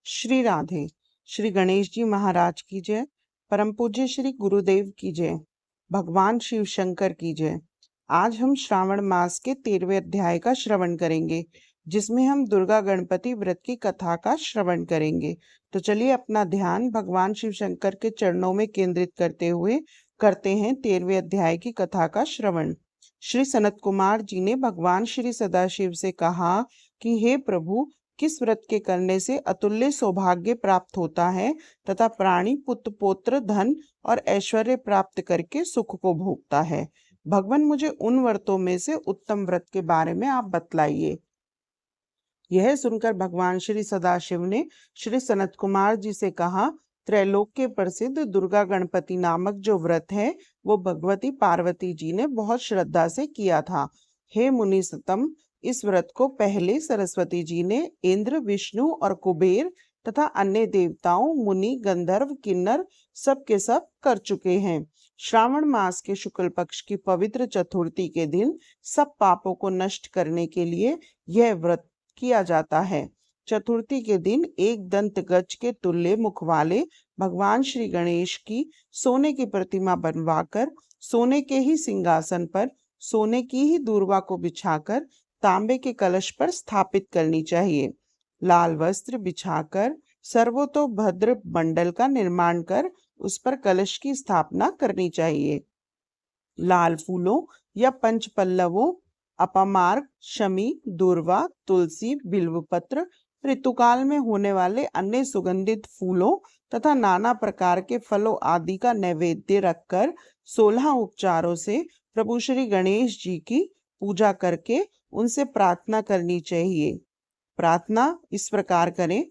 श्री राधे। श्री गणेश जी महाराज की जय। परम पूज्य श्री गुरुदेव की जय। भगवान शिव शंकर की जय। आज हम श्रावण मास के 13वें अध्याय का श्रवण करेंगे, जिसमें हम दुर्गा गणपति व्रत की कथा का श्रवण करेंगे। तो चलिए अपना ध्यान भगवान शिव शंकर के चरणों में केंद्रित करते हुए करते हैं 13वें अध्याय की कथा का श्रवण। श्री सनत कुमार जी ने भगवान श्री सदाशिव से कहा कि हे प्रभु, किस व्रत के करने से अतुल्य सौभाग्य प्राप्त होता है तथा प्राणी पुत्र पौत्र धन और ऐश्वर्य प्राप्त करके सुख को भोगता है। भगवान, मुझे उन व्रतों में से उत्तम व्रत के बारे में आप बतलाइए। यह सुनकर भगवान श्री सदाशिव ने श्री सनत कुमार जी से कहा, त्रैलोक के प्रसिद्ध दुर्गा गणपति नामक जो व्रत है वो भगवती पार्वती जी ने बहुत श्रद्धा से किया था। हे मुनि सतम, इस व्रत को पहले सरस्वती जी ने इंद्र, विष्णु और कुबेर तथा अन्य देवताओं, मुनि, गंधर्व, किन्नर सब के सब कर चुके हैं। श्रावण मास के शुक्ल पक्ष की पवित्र चतुर्थी के दिन सब पापों को नष्ट करने के लिए यह व्रत किया जाता है। चतुर्थी के दिन एक दंत गज के तुल्य मुख वाले भगवान श्री गणेश की सोने की प्रतिमा बनवाकर सोने के ही सिंहासन पर सोने की ही दूर्वा को बिछाकर तांबे के कलश पर स्थापित करनी चाहिए। लाल वस्त्र बिछाकर सर्वतोभद्र मंडल का निर्माण कर उस पर कलश की स्थापना करनी चाहिए। लाल फूलों या पंच पल्लवों, अपमार्ग, शमी, दूर्वा, तुलसी, बिल्वपत्र, ऋतुकाल में होने वाले अन्य सुगंधित फूलों तथा नाना प्रकार के फलों आदि का नैवेद्य रखकर 16 उपचारों से प्रभु श्री गणेश जी की पूजा करके उनसे प्रार्थना करनी चाहिए। प्रार्थना इस प्रकार करें,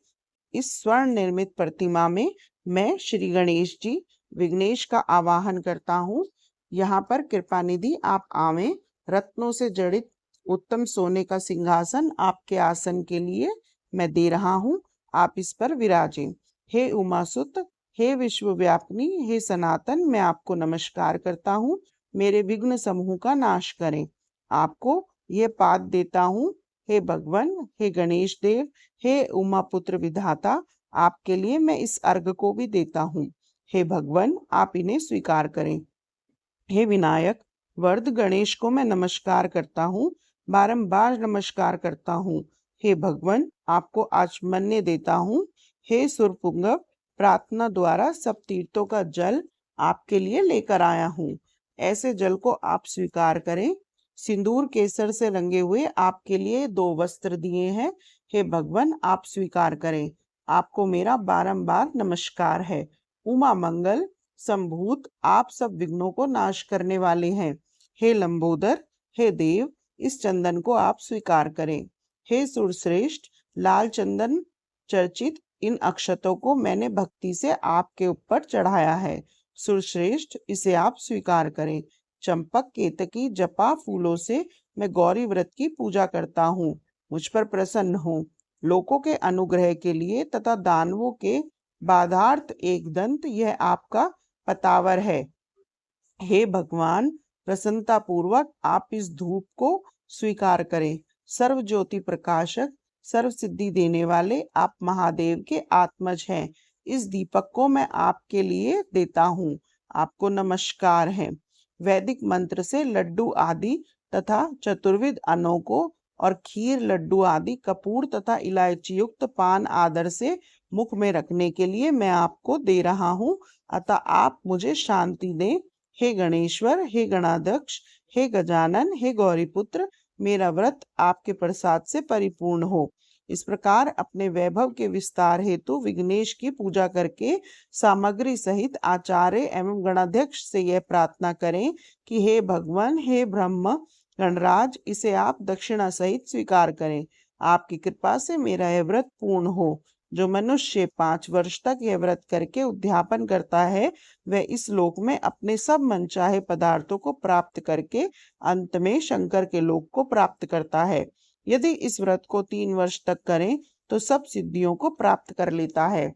इस स्वर्ण निर्मित प्रतिमा में मैं श्री गणेश जी विघ्नेश का आवाहन करता हूँ। यहाँ पर कृपा निधि आप आवें। रत्नों से जड़ित उत्तम सोने का सिंहासन आपके आसन के लिए मैं दे रहा हूँ, आप इस पर विराजें। हे उमासुत, हे विश्वव्यापिनी, हे सनातन, मैं आपको नमस्कार करता हूँ। मेरे विघ्न समूह का नाश करें। आपको ये पाद देता हूँ। हे भगवान, हे गणेश देव, हे उमापुत्र विधाता, आपके लिए मैं इस अर्घ को भी देता हूँ। हे भगवान, आप इन्हें स्वीकार करें। हे विनायक वर्द गणेश को मैं नमस्कार करता हूँ, बारंबार नमस्कार करता हूँ। हे भगवान, आपको आचमन्य देता हूँ। हे सुरपुंगव, प्रार्थना द्वारा सब तीर्थों का जल आपके लिए लेकर आया हूँ। ऐसे जल को आप स्वीकार करें। सिंदूर केसर से रंगे हुए आपके लिए 2 वस्त्र दिए हैं। हे भगवान, आप स्वीकार करें। आपको मेरा बारंबार नमस्कार है। उमा मंगल संभूत, आप सब विघ्नों को नाश करने वाले हैं। हे लंबोदर, हे देव, इस चंदन को आप स्वीकार करें। हे सुरश्रेष्ठ, लाल चंदन चर्चित इन अक्षतों को मैंने भक्ति से आपके ऊपर चढ़ाया है। सुरश्रेष्ठ, इसे आप स्वीकार करें। चंपक, केतकी, जपा फूलों से मैं गौरी व्रत की पूजा करता हूँ। मुझ पर प्रसन्न हो। लोकों के अनुग्रह के लिए तथा दानवों के बाधार्थ एक दंत यह आपका पतावर है। हे भगवान, प्रसन्नता पूर्वक आप इस धूप को स्वीकार करें। सर्व ज्योति प्रकाशक, सर्व सिद्धि देने वाले आप महादेव के आत्मज हैं। इस दीपक को मैं आपके लिए देता हूँ। आपको नमस्कार है। वैदिक मंत्र से लड्डू आदि तथा चतुर्विध अन्नों को और खीर, लड्डू आदि कपूर तथा इलायची युक्त पान आदर से मुख में रखने के लिए मैं आपको दे रहा हूँ, अतः आप मुझे शांति दें। हे गणेश्वर, हे गणाध्यक्ष, हे गजानन, हे गौरीपुत्र, मेरा व्रत आपके प्रसाद से परिपूर्ण हो। इस प्रकार अपने वैभव के विस्तार हेतु विघ्नेश की पूजा करके सामग्री सहित आचार्य एवं गणाध्यक्ष से यह प्रार्थना करें कि हे भगवान, हे ब्रह्म गणराज, इसे आप दक्षिणा सहित स्वीकार करें। आपकी कृपा से मेरा यह व्रत पूर्ण हो। जो मनुष्य 5 वर्ष तक यह व्रत करके उद्यापन करता है, वह इस लोक में अपने सब मनचाहे पदार्थों को प्राप्त करके अंत में शंकर के लोक को प्राप्त करता है। यदि इस व्रत को 3 वर्ष तक करें तो सब सिद्धियों को प्राप्त कर लेता है।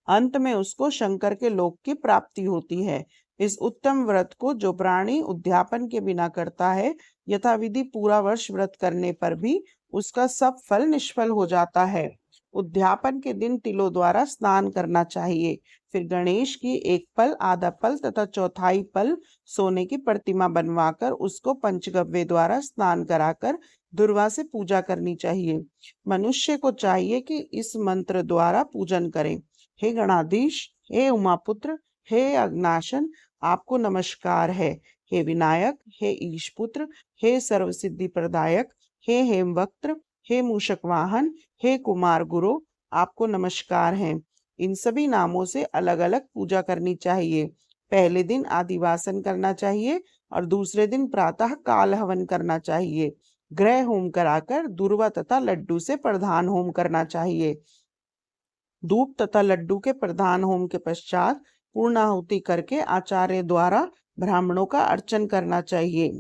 अंत में उसको शंकर के लोक की प्राप्ति होती है। इस उत्तम व्रत को जो प्राणी उद्यापन के बिना करता है, यथाविधि पूरा वर्ष व्रत करने पर भी उसका सब फल निष्फल हो जाता है। उद्यापन के दिन तिलों द्वारा स्नान करना चाहिए। फिर गणेश की एक पल, आधा पल तथा चौथाई पल सोने की प्रतिमा बनवाकर उसको पंचगव्य द्वारा स्नान कराकर दुर्वा से पूजा करनी चाहिए। मनुष्य को चाहिए कि इस मंत्र द्वारा पूजन करें। हे गणाधीश, हे उमापुत्र, हे अग्नाशन, आपको नमस्कार है। हे विनायक, हे ईशपुत्र, हे सर्वसिद्धि प्रदायक, हे हेमवक्त्र, हे मूषक वाहन, हे कुमार गुरु, आपको नमस्कार है। इन सभी नामों से अलग अलग पूजा करनी चाहिए। पहले दिन आदिवासन करना चाहिए और दूसरे दिन प्रातः काल हवन करना चाहिए। ग्रह होम कराकर दुर्वा तथा लड्डू से प्रधान होम करना चाहिए। धूप तथा लड्डू के प्रधान होम के पश्चात पूर्णाहुति करके आचार्य द्वारा ब्राह्मणों का अर्चन करना चाहिए।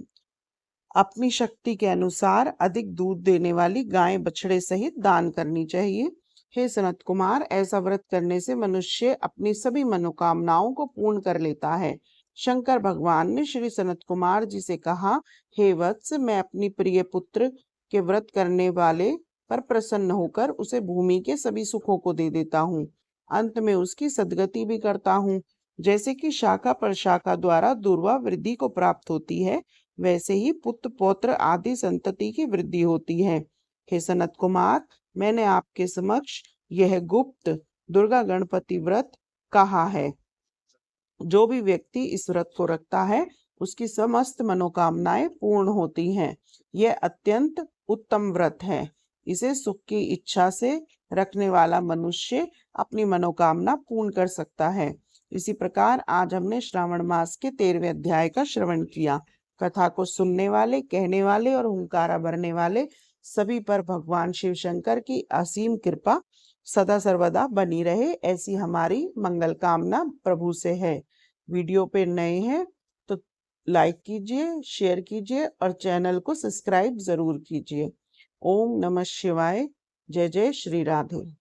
अपनी शक्ति के अनुसार अधिक दूध देने वाली गाय बछड़े सहित दान करनी चाहिए। हे सनत कुमार, ऐसा व्रत करने से मनुष्य अपनी सभी मनोकामनाओं को पूर्ण कर लेता है। शंकर भगवान ने श्री सनत कुमार जी से कहा, हे वत्स, मैं अपनी प्रिय पुत्र के व्रत करने वाले पर प्रसन्न होकर उसे भूमि के सभी सुखों को दे देता हूँ। अंत में उसकी सद्गति भी करता हूँ। जैसे कि शाखा पर शाखा द्वारा दुर्वा वृद्धि को प्राप्त होती है, वैसे ही पुत्र पौत्र आदि संतति की वृद्धि होती है। हे सनत कुमार, मैंने आपके समक्ष यह गुप्त दुर्गा गणपति व्रत कहा है। जो भी व्यक्ति इस व्रत को रखता है उसकी समस्त मनोकामनाएं पूर्ण होती हैं। यह अत्यंत उत्तम व्रत है। इसे सुख की इच्छा से रखने वाला मनुष्य अपनी मनोकामना पूर्ण कर सकता है। इसी प्रकार आज हमने श्रावण मास के 13वें अध्याय का श्रवण किया। कथा को सुनने वाले, कहने वाले और हुंकारा भरने वाले सभी पर भगवान शिव शंकर की असीम कृपा सदा सर्वदा बनी रहे, ऐसी हमारी मंगल कामना प्रभु से है। वीडियो पे नए हैं तो लाइक कीजिए, शेयर कीजिए और चैनल को सब्सक्राइब जरूर कीजिए। ओम नमः शिवाय। जय जय श्री राधे।